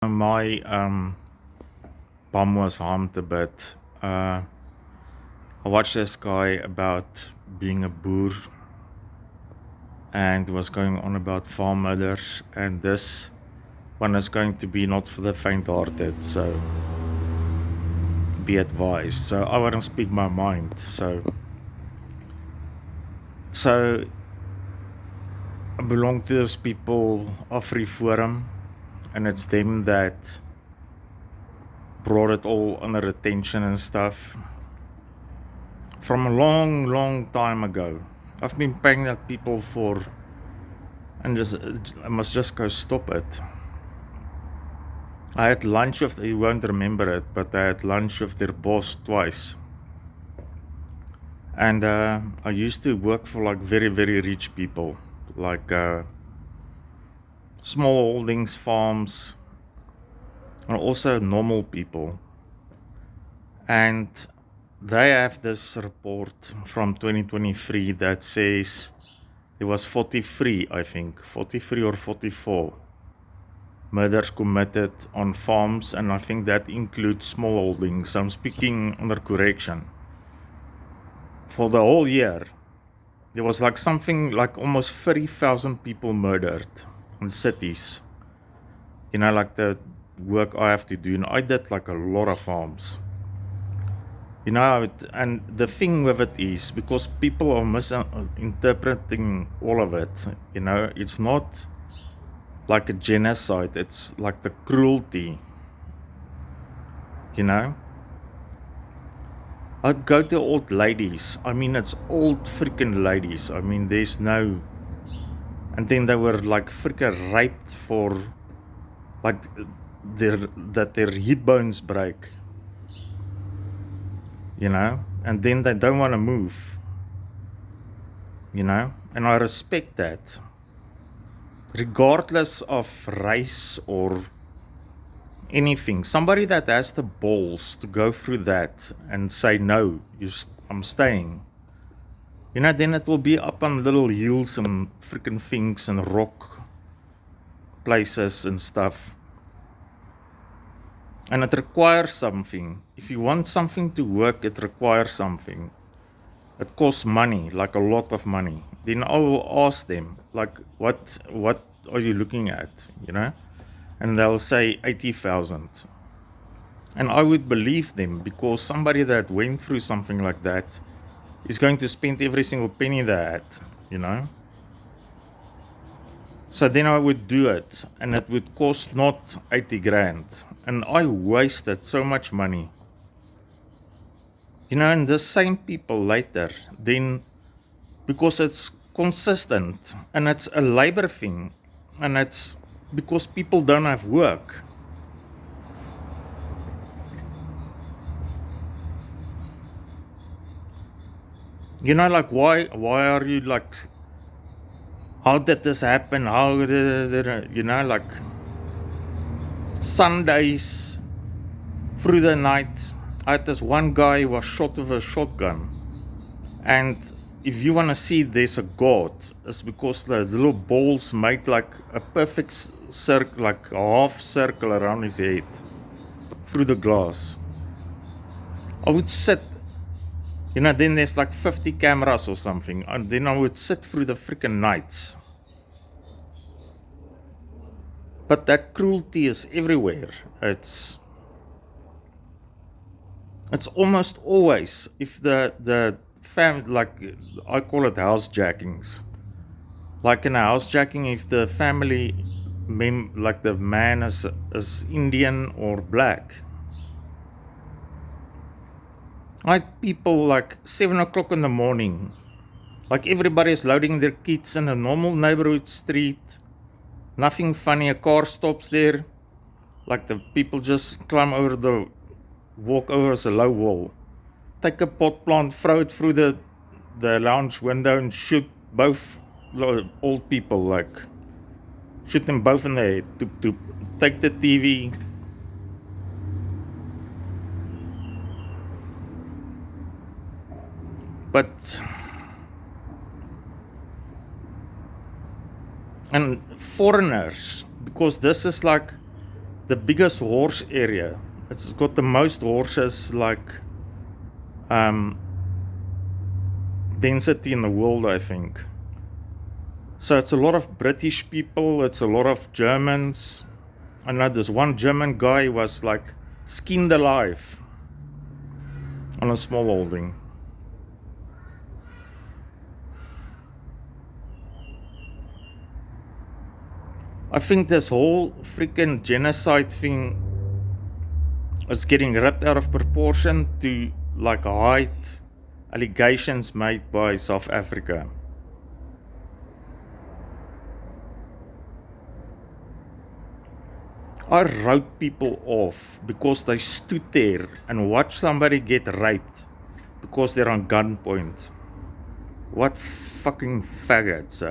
My bum was harmed a bit. I watched this guy about being a boer and was going on about farm mothers, and this one is going to be not for the faint-hearted, so be advised. So I want to speak my mind. So I belong to this people Afri Forum, and it's them that brought it all under attention and stuff. From a long, long time ago, I've been paying that people for, and I must just go stop it. I had lunch with, you won't remember it, but I had lunch with their boss twice. And I used to work for like very, very rich people, like small holdings, farms, and also normal people. And they have this report from 2023 that says there was 43, I think, 43 or 44 murders committed on farms, and I think that includes small holdings. I'm speaking under correction. For the whole year, there was like something like almost 30,000 people murdered in cities. You know, like the work I have to do, and I did like a lot of farms. You know, and the thing with it is because people are misinterpreting all of it. You know, it's not like a genocide, it's like the cruelty. You know, I'd go to old ladies. I mean, it's old freaking ladies. I mean, there's no. And then they were like freaking raped for like their hip bones break. You know, and then they don't want to move. You know, and I respect that. Regardless of race or anything, somebody that has the balls to go through that and say no, I'm staying. You know, then it will be up on little hills and freaking things and rock places and stuff. And it requires something. If you want something to work, it requires something. It costs money, like a lot of money. Then I will ask them, like, what are you looking at? You know, and they'll say 80,000. And I would believe them because somebody that went through something like that is going to spend every single penny they had, you know. So then I would do it, and it would cost not 80 grand. And I wasted so much money. You know, and the same people later, then because it's consistent and it's a labor thing, and it's because people don't have work. You know, like why are you like, how did this happen? How did, you know, like Sundays through the night, I had this one guy who was shot with a shotgun. And if you want to see there's a God, it's because the little balls made like a perfect circle, like a half circle around his head through the glass. I would sit, you know, then there's like 50 cameras or something, and then I would sit through the freaking nights. But that cruelty is everywhere. It's almost always, if the family, like I call it housejackings. Like in a housejacking, if the family like the man is Indian or black. I had people like 7 o'clock in the morning, like everybody is loading their kids in a normal neighborhood street. Nothing funny, a car stops there, like the people just climb over walk over as a low wall, take a pot plant, throw it through the lounge window and shoot both old people, like shoot them both in the head, to take the TV. But and foreigners, because this is like the biggest horse area. It's got the most horses, like density in the world, I think. So it's a lot of British people, it's a lot of Germans. I know this one German guy was like skinned alive on a small holding. I think this whole freaking genocide thing is getting ripped out of proportion to like hide allegations made by South Africa. I wrote people off because they stood there and watched somebody get raped because they're on gunpoint. What fucking faggots.